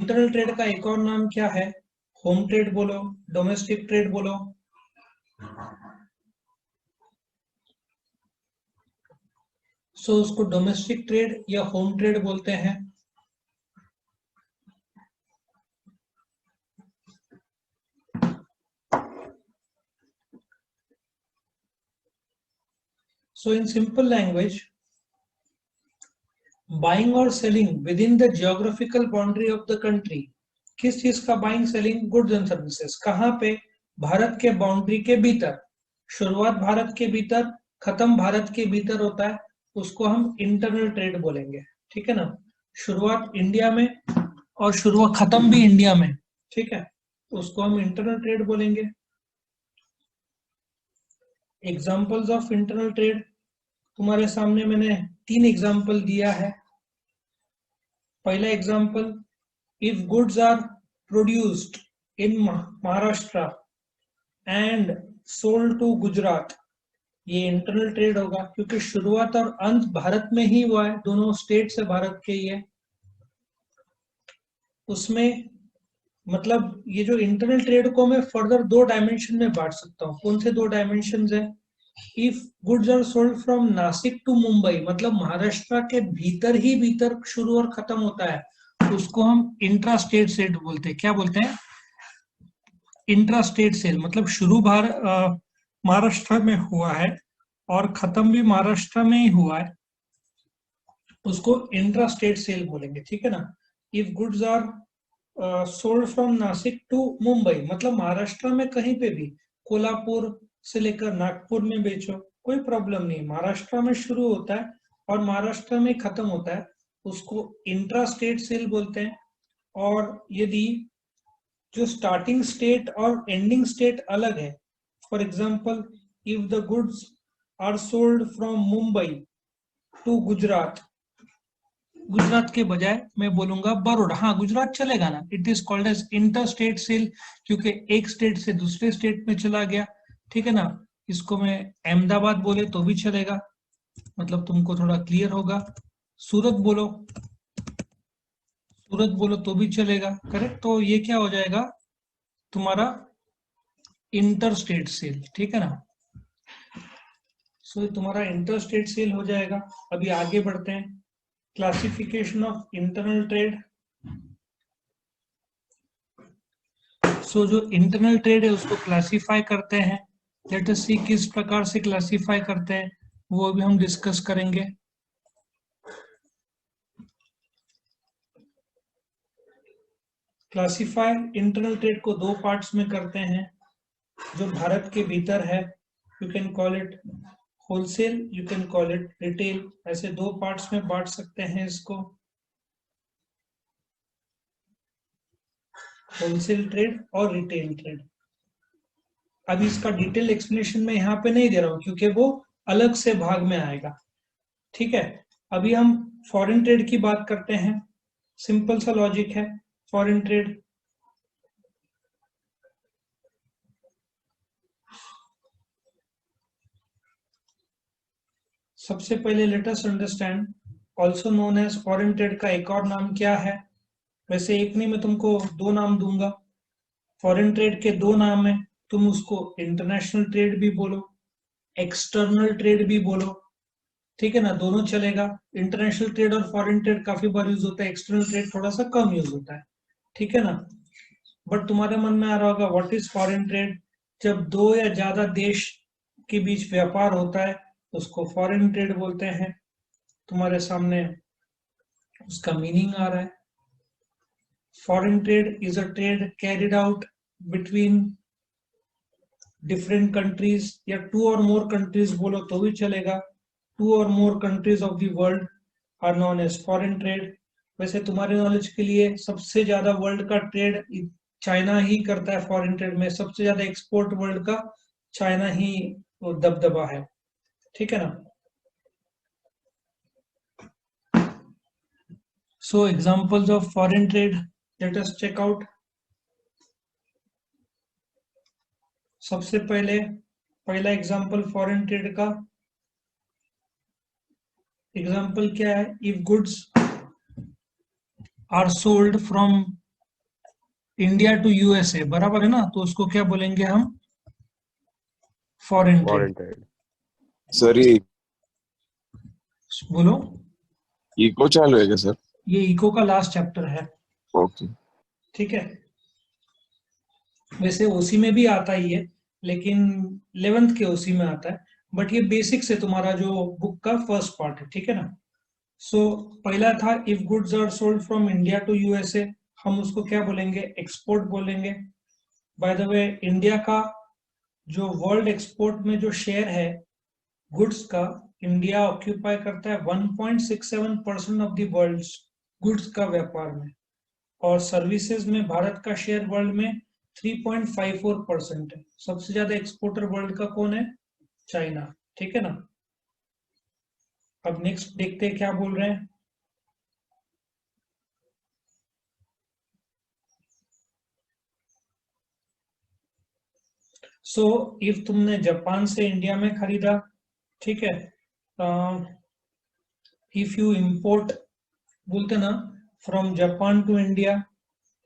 Internal trade का एक और नाम क्या है? होम ट्रेड बोलो, डोमेस्टिक ट्रेड बोलो। सो उसको डोमेस्टिक ट्रेड या होम ट्रेड बोलते हैं। So in simple language, buying और selling within the geographical boundary of the country. किस चीज का buying selling? Goods and services. कहाँ पे? भारत के बाउंड्री के भीतर। शुरुआत भारत के भीतर, खत्म भारत के भीतर होता है, उसको हम इंटरनल ट्रेड बोलेंगे। ठीक है ना? शुरुआत इंडिया में और शुरुआत खत्म भी इंडिया में, ठीक है, उसको हम इंटरनल ट्रेड बोलेंगे। एग्जाम्पल्स ऑफ इंटरनल ट्रेड तुम्हारे सामने मैंने 3 एग्जाम्पल दिया है। पहला example, if goods are produced in Maharashtra and sold to Gujarat, ये इंटरनल ट्रेड होगा क्योंकि शुरुआत और अंत भारत में ही हुआ है, दोनों स्टेट से भारत के ही है। उसमें मतलब ये जो इंटरनल ट्रेड को मैं फर्दर 2 डायमेंशन में बांट सकता हूँ। कौन से 2 डायमेंशन है? If goods are sold from Nashik to Mumbai, मतलब महाराष्ट्र के भीतर ही भीतर शुरू और खत्म होता है, उसको हम इंट्रा स्टेट सेल बोलते हैं। क्या बोलते हैं? Intra state sale. मतलब शुरू महाराष्ट्र में हुआ है और खत्म भी महाराष्ट्र में ही हुआ है, उसको इंट्रा स्टेट सेल बोलेंगे। ठीक है ना? If goods are sold from Nashik to Mumbai, मतलब महाराष्ट्र में कहीं पे भी, कोल्हापुर से लेकर नागपुर में बेचो, कोई प्रॉब्लम नहीं, महाराष्ट्र में शुरू होता है और महाराष्ट्र में खत्म होता है, उसको इंट्रा स्टेट सेल बोलते हैं। और यदि जो स्टार्टिंग स्टेट और एंडिंग स्टेट अलग है, for example if the goods are sold from Mumbai to Gujarat, Gujarat के बजाय मैं बोलूंगा बड़ौदा, हाँ गुजरात चलेगा ना, it is called as inter state sale, क्योंकि एक स्टेट से दूसरे स्टेट में चला गया। ठीक है ना? इसको मैं अहमदाबाद बोले तो भी चलेगा, मतलब तुमको थोड़ा क्लियर होगा। सूरत बोलो, सूरत बोलो तो भी चलेगा, करेक्ट? तो ये क्या हो जाएगा तुम्हारा इंटर स्टेट सेल। ठीक है ना? सो तुम्हारा इंटर स्टेट सेल हो जाएगा। अभी आगे बढ़ते हैं। Classification of internal trade. So जो इंटरनल ट्रेड है उसको क्लासिफाई करते हैं। लेट अस सी किस प्रकार से क्लासिफाई करते हैं, वो भी हम डिस्कस करेंगे। क्लासिफाई इंटरनल ट्रेड को 2 पार्ट्स में करते हैं। जो भारत के भीतर है, you can call it wholesale, you can call it retail, ऐसे 2 पार्ट्स में बांट सकते हैं इसको, होलसेल ट्रेड और रिटेल ट्रेड। अभी इसका डिटेल एक्सप्लेनेशन मैं यहाँ पे नहीं दे रहा हूँ क्योंकि वो अलग से भाग में आएगा। ठीक है? अभी हम फॉरेन ट्रेड की बात करते हैं। सिंपल सा लॉजिक है फॉरेन ट्रेड। सबसे पहले let us understand also known as foreign trade का एक और नाम क्या है। वैसे एक नहीं, मैं तुमको 2 नाम दूंगा। फॉरेन ट्रेड के 2 नाम है, तुम उसको इंटरनेशनल ट्रेड भी बोलो, एक्सटर्नल ट्रेड भी बोलो। ठीक है ना? दोनों चलेगा। इंटरनेशनल ट्रेड और फॉरेन ट्रेड काफी बार यूज होता है, एक्सटर्नल ट्रेड थोड़ा सा कम यूज होता है। ठीक है ना? बट तुम्हारे मन में आ रहा होगा व्हाट इज फॉरेन ट्रेड? जब 2 या ज्यादा देश के बीच व्यापार होता है उसको फॉरेन ट्रेड बोलते हैं। तुम्हारे सामने उसका मीनिंग आ रहा है। Foreign trade is a trade carried out between different countries, या 2 और मोर कंट्रीज बोलो तो भी चलेगा। 2 और more countries of the world are known as foreign trade. वैसे तुम्हारे नॉलेज के लिए सबसे ज्यादा वर्ल्ड का ट्रेड चाइना ही करता है। फॉरेन ट्रेड में सबसे ज्यादा एक्सपोर्ट वर्ल्ड का चाइना ही दबदबा है। ठीक है ना? So examples of foreign trade, let us check out. सबसे पहले पहला एग्जांपल फॉरेन ट्रेड का एग्जांपल क्या है? If goods are sold from India to USA, बराबर है ना, तो उसको क्या बोलेंगे हम? Foreign trade. Foreign trade. Sir ये बोलो। इको चालू है क्या सर? ये इको का लास्ट चैप्टर है। ओके। ठीक है, वैसे ओसी में भी आता ही है, लेकिन 11th के ओसी में आता है, बट ये बेसिक से तुम्हारा जो बुक का फर्स्ट पार्ट है, ठीक है ना। सो पहला था if goods are sold from India to USA, हम उसको क्या बोलेंगे? एक्सपोर्ट बोलेंगे। बाय द वे, इंडिया का जो वर्ल्ड एक्सपोर्ट में जो शेयर है गुड्स का, इंडिया ऑक्यूपाई करता है 1.67% ऑफ द वर्ल्ड गुड्स का व्यापार में, और सर्विसेज में भारत का शेयर वर्ल्ड में 3.54% है। सबसे ज्यादा एक्सपोर्टर वर्ल्ड का कौन है? चाइना। ठीक है ना। अब नेक्स्ट देखते हैं क्या बोल रहे हैं। सो इफ तुमने जापान से इंडिया में खरीदा, ठीक है, इफ यू इंपोर्ट, बोलते ना, फ्रॉम जापान टू इंडिया,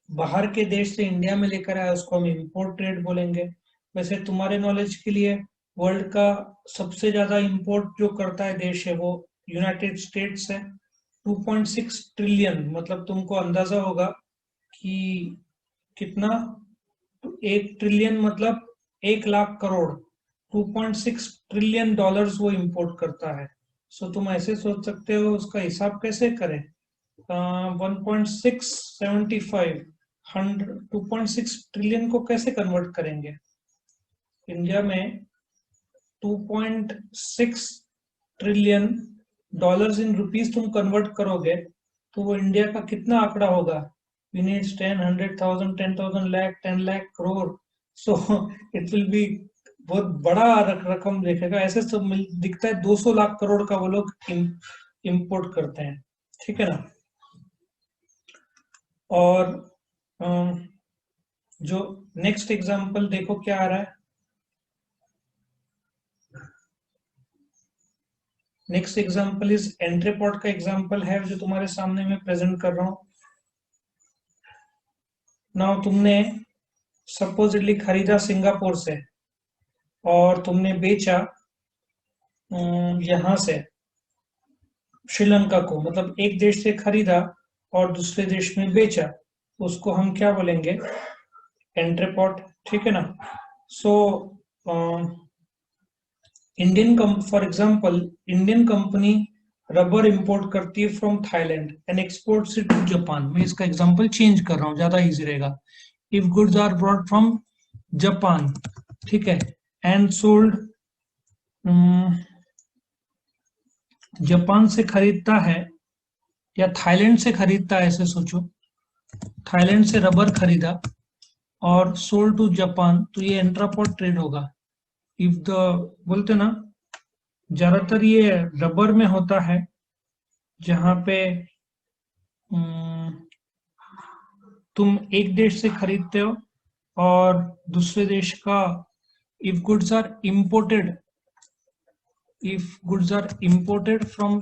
बाहर के देश से इंडिया में लेकर आया, उसको हम इंपोर्ट ट्रेड बोलेंगे। वैसे तुम्हारे नॉलेज के लिए, वर्ल्ड का सबसे ज्यादा इंपोर्ट जो करता है देश है वो यूनाइटेड स्टेट्स है, 2.6 ट्रिलियन। मतलब तुमको अंदाजा होगा कि कितना, 1 ट्रिलियन मतलब 1 लाख करोड़, 2.6 ट्रिलियन डॉलर्स वो इंपोर्ट करता है। सो तुम ऐसे सोच सकते हो उसका हिसाब कैसे करें? 1.675 हंड्रेड, 2.6 ट्रिलियन को कैसे कन्वर्ट करेंगे? इंडिया में 2.6 ट्रिलियन डॉलर्स इन रुपीस तुम कन्वर्ट करोगे, तो वो इंडिया का कितना आंकड़ा होगा? We needs 10, 100,000, 10,000 lakh, 10 lakh crore. So it will be बहुत बड़ा रकम देखेगा। ऐसे सब दिखता है 200 लाख करोड़ का वो लोग इम्पोर्ट करते हैं। ठीक है ना। और जो नेक्स्ट एग्जांपल देखो क्या आ रहा है। नेक्स्ट एग्जांपल इज एंट्रीपॉट का एग्जांपल है जो तुम्हारे सामने मैं प्रेजेंट कर रहा हूं। नाउ तुमने सपोजिटली खरीदा सिंगापुर से, और तुमने बेचा यहां से श्रीलंका को, मतलब एक देश से खरीदा और दूसरे देश में बेचा, उसको हम क्या बोलेंगे? एंट्रीपॉट। ठीक है ना। So Indian for example, Indian company rubber import करती है from Thailand and exports it to Japan. मैं इसका एग्जांपल चेंज कर रहा हूँ, ज्यादा इजी रहेगा। If goods are brought from Japan, ठीक है, एंड सोल्ड, जापान से खरीदता है या थाईलैंड से खरीदता है, ऐसे सोचो, थाईलैंड से रबर खरीदा और सोल्ड टू जापान, तो ये इंट्रापोर्ट ट्रेड होगा। इफ द, बोलते ना, ज्यादातर ये रबर में होता है, जहां पे तुम एक देश से खरीदते हो और दूसरे देश का, if goods are imported, if goods are imported from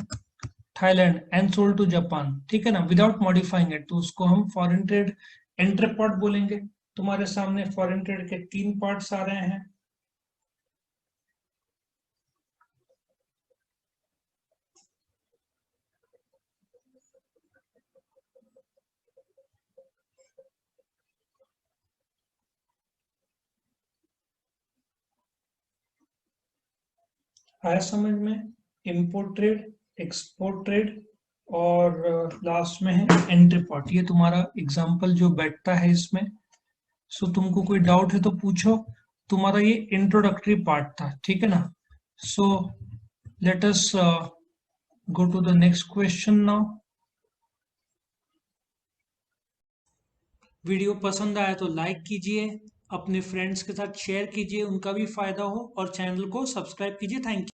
Thailand and sold to Japan, ठीक है ना, विदाउट मॉडिफाइंग इट, तो उसको हम फॉरेन ट्रेड एंट्रीपॉट बोलेंगे। तुम्हारे सामने फॉरेन ट्रेड के 3 पार्ट्स आ रहे हैं। आया समझ में? इंपोर्ट ट्रेड, एक्सपोर्ट ट्रेड, और लास्ट में है एंट्रीपॉट। ये तुम्हारा एग्जाम्पल जो बैठता है इसमें। सो तुमको कोई डाउट है तो पूछो। तुम्हारा ये इंट्रोडक्टरी पार्ट था, ठीक है ना। So let us go to the next question now. Video पसंद आया तो लाइक कीजिए, अपने फ्रेंड्स के साथ शेयर कीजिए, उनका भी फायदा हो, और चैनल को सब्सक्राइब कीजिए। Thank you.